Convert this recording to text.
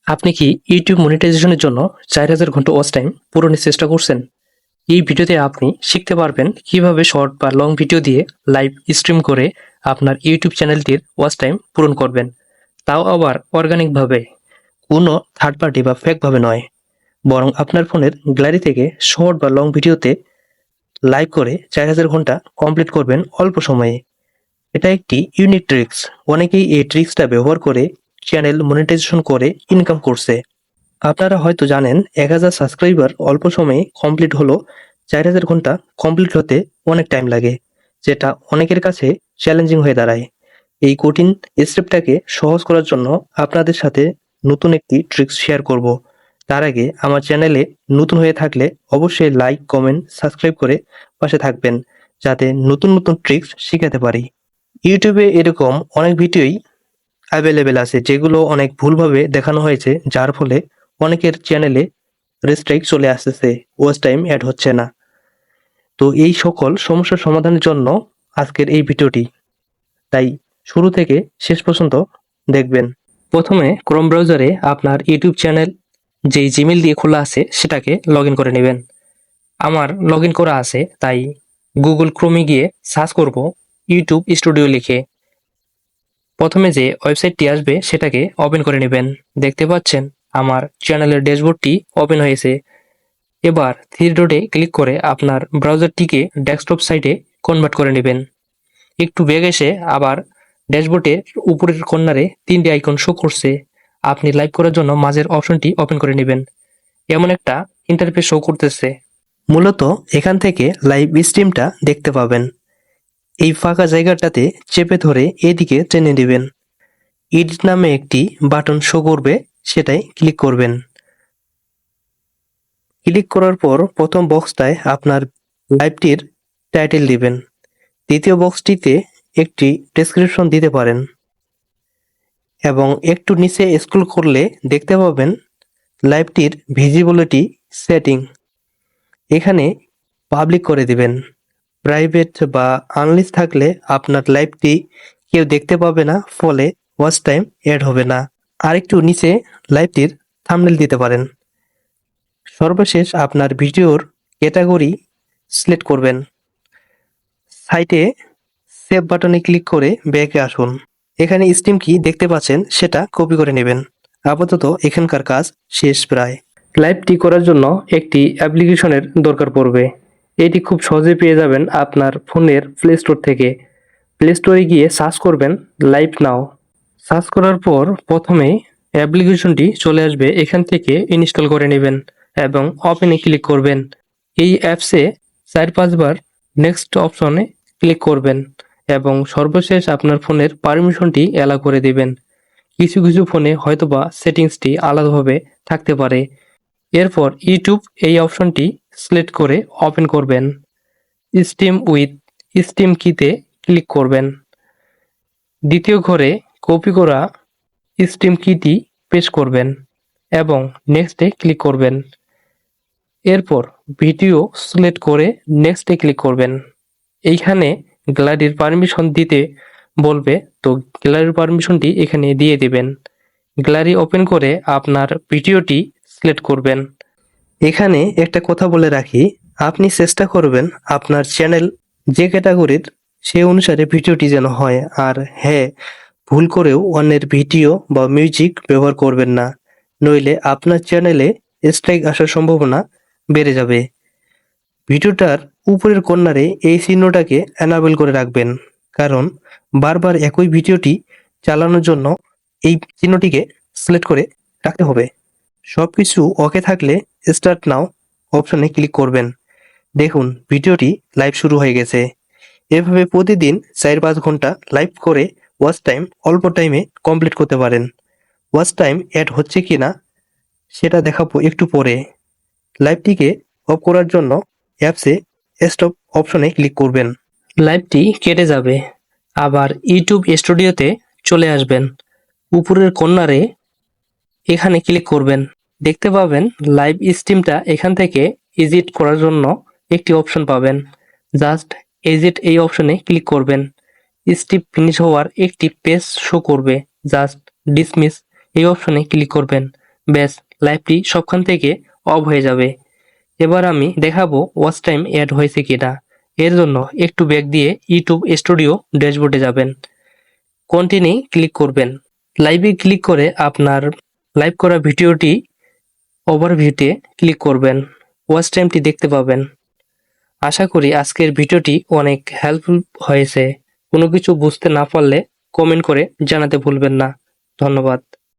আপনি কি ইউটিউব মনিটাইজেশনের জন্য 4000 ঘন্টা ওয়াচ টাইম পূরণের চেষ্টা করছেন? এই ভিডিওতে আপনি শিখতে পারবেন কিভাবে শর্ট বা লং ভিডিও দিয়ে লাইভ স্ট্রিম করে আপনার ইউটিউব চ্যানেলটির ওয়াচ টাইম পূরণ করবেন। তাও আবার অর্গানিকভাবে, কোনো থার্ড পার্টি বা ফেকভাবে নয়, বরং আপনার ফোনের গ্যালারি থেকে শর্ট বা লং ভিডিওতে লাইভ করে 4000 ঘন্টা কমপ্লিট করবেন অল্প সময়ে। এটা একটি ইউনিক ট্রিক্স। অনেকেই এই ট্রিক্সটা ব্যবহার করে চ্যানেল মনিটাইজেশন করে ইনকাম করছে। আপনারা হয়তো জানেন 1000 সাবস্ক্রাইবার অল্প সময়ে কমপ্লিট হলো, 4000 ঘন্টা কমপ্লিট হতে অনেক টাইম লাগে, যেটা অনেকের কাছে চ্যালেঞ্জিং হয়ে দাঁড়ায়। এই কঠিন স্টেপটাকে সহজ করার জন্য আপনাদের সাথে নতুন একটি ট্রিক্স শেয়ার করব। তার আগে আমার চ্যানেলে নতুন হয়ে থাকলে অবশ্যই লাইক, কমেন্ট, সাবস্ক্রাইব করে পাশে থাকবেন, যাতে নতুন নতুন ট্রিক্স শিখাতে পারি। ইউটিউবে এরকম অনেক ভিডিওই অ্যাভেলেবেল আছে যেগুলো অনেক ভুলভাবে দেখানো হয়েছে, যার ফলে অনেকের চ্যানেলে রেস্ট্রিক্ট চলে আসতেছে, ওয়াচ টাইম অ্যাড হচ্ছে না। তো এই সকল সমস্যার সমাধানের জন্য আজকের এই ভিডিওটি, তাই শুরু থেকে শেষ পর্যন্ত দেখবেন। প্রথমে ক্রোম ব্রাউজারে আপনার ইউটিউব চ্যানেল যেই জিমেল দিয়ে খোলা আছে সেটাকে লগ ইন করে নেবেন। আমার লগ ইন করা আছে, তাই গুগল ক্রোমে গিয়ে সার্চ করব ইউটিউব স্টুডিও লিখে। প্রথমে যে ওয়েবসাইটটি আসবে সেটাকে ওপেন করে নেবেন। দেখতে পাচ্ছেন আমার চ্যানেলের ড্যাশবোর্ডটি ওপেন হয়েছে। এবার থ্রি ডটে ক্লিক করে আপনার ব্রাউজারটিকে ডেস্কটপ সাইটে কনভার্ট করে নেবেন। একটু বেগ এসে আবার ড্যাশবোর্ডের উপরের কর্নারে 3টি আইকন শো করছে। আপনি লাইভ করার জন্য মাঝের অপশনটি ওপেন করে নেবেন। এমন একটা ইন্টারফেস শো করতেছে। মূলত এখান থেকে লাইভ স্ট্রিমটা দেখতে পাবেন। এই ফাঁকা জায়গাটাতে চেপে ধরে এদিকে টেনে দিবেন। এডিট নামে একটি বাটন শো করবে, সেটাই ক্লিক করবেন। ক্লিক করার পর প্রথম বক্সটায় আপনার লাইভটির টাইটেল দিবেন। দ্বিতীয় বক্সটিতে একটি ডেসক্রিপশন দিতে পারেন এবং একটু নিচে স্ক্রল করলে দেখতে পাবেন লাইভটির ভিজিবিলিটি সেটিং। এখানে পাবলিক করে দিবেন। প্রাইভেট বা আনলিস্ট থাকলে আপনার লাইভটি কেউ দেখতে পাবে না, ফলে ওয়াচ টাইম অ্যাড হবে না। আরেকটু নিচে লাইভটির থাম্বনেল দিতে পারেন। সর্বশেষ আপনার ভিডিওর ক্যাটাগরি সিলেক্ট করবেন। সাইটে সেভ বাটনে ক্লিক করে ব্যাকে আসুন। এখানে স্ট্রিম কি দেখতে পাচ্ছেন সেটা কপি করে নেবেন। আপাতত এখানকার কাজ শেষ প্রায়। লাইভটি করার জন্য একটি অ্যাপ্লিকেশনের দরকার পড়বে। এটি খুব সহজে পেয়ে যাবেন আপনার ফোনের প্লে স্টোর থেকে। প্লে স্টোরে গিয়ে সার্চ করবেন লাইভ নাও। সার্চ করার পর প্রথমে অ্যাপ্লিকেশনটি চলে আসবে, এখান থেকে ইনস্টল করে নেবেন এবং ওপেনে ক্লিক করবেন। এই অ্যাপসে 4-5 বার নেক্সট অপশনে ক্লিক করবেন এবং সর্বশেষ আপনার ফোনের পারমিশনটি অ্যালাউ করে দিবেন। কিছু কিছু ফোনে হয়তোবা সেটিংসটি আলাদাভাবে থাকতে পারে। এরপর ইউটিউব এই অপশনটি সিলেক্ট করে ওপেন করবেন। স্ট্রিম উইথ স্ট্রিম কিতে ক্লিক করবেন। দ্বিতীয় ঘরে কপি করা স্ট্রিম কিটি পেস্ট করবেন এবং নেক্সটে ক্লিক করবেন। এরপর ভিডিও সিলেক্ট করে নেক্সটে ক্লিক করবেন। এইখানে গ্যালারির পারমিশন দিতে বলবে, তো গ্যালারির পারমিশনটি এখানে দিয়ে দিবেন। গ্যালারি ওপেন করে আপনার ভিডিওটি সিলেক্ট করবেন। এখানে একটা কথা বলে রাখি, আপনি চেষ্টা করবেন আপনার চ্যানেল যে ক্যাটাগরির সে অনুসারে ভিডিওটি যেন হয়। আর হ্যাঁ, ভুল করেও অন্যের ভিডিও বা মিউজিক ব্যবহার করবেন না, নইলে আপনার চ্যানেলে স্ট্রাইক আসার সম্ভাবনা বেড়ে যাবে। ভিডিওটার উপরের কর্নারে এই চিহ্নটাকে এনাবেল করে রাখবেন, কারণ বারবার একই ভিডিওটি চালানোর জন্য এই চিহ্নটিকে সিলেক্ট করে রাখতে হবে। সবকিছু ওকে থাকলে স্টার্ট নাও অপশনে ক্লিক করবেন। দেখুন ভিডিওটি লাইভ শুরু হয়ে গেছে। এভাবে প্রতিদিন 4-5 ঘন্টা লাইভ করে ওয়াচ টাইম অল্প টাইমে কমপ্লিট করতে পারেন। ওয়াচ টাইম অ্যাড হচ্ছে কি না সেটা দেখাবো একটু পরে। লাইভটিকে অফ করার জন্য অ্যাপসে স্টপ অপশনে ক্লিক করবেন। লাইভটি কেটে যাবে। আবার ইউটিউব স্টুডিওতে চলে আসবেন। উপরের কর্নারে এখানে ক্লিক করবেন। দেখতে পাবেন লাইভ স্ট্রিমটা এখান থেকে এডিট করার জন্য একটি অপশন পাবেন। জাস্ট এডিট এই অপশনে ক্লিক করবেন। স্ট্রিম ফিনিশ হওয়ার একটি পেজ শো করবে। জাস্ট ডিসমিস এই অপশনে ক্লিক করবেন। ব্যাস, লাইভটি সবখান থেকে অফ হয়ে যাবে। এবার আমি দেখাবো ওয়াচ টাইম অ্যাড হয়েছে কিনা। এর জন্য একটু ব্যাক দিয়ে ইউটিউব স্টুডিও ড্যাশবোর্ডে যাবেন, কন্টিনিউ ক্লিক করবেন। লাইভে ক্লিক করে আপনার লাইভ করা ভিডিওটি ওভারভিউতে ক্লিক করবেন, ওয়াচ টাইমটি দেখতে পাবেন। আশা করি আজকের ভিডিওটি অনেক হেল্পফুল হয়েছে। কোনো কিছু বুঝতে না পারলে কমেন্ট করে জানাতে ভুলবেন না। ধন্যবাদ।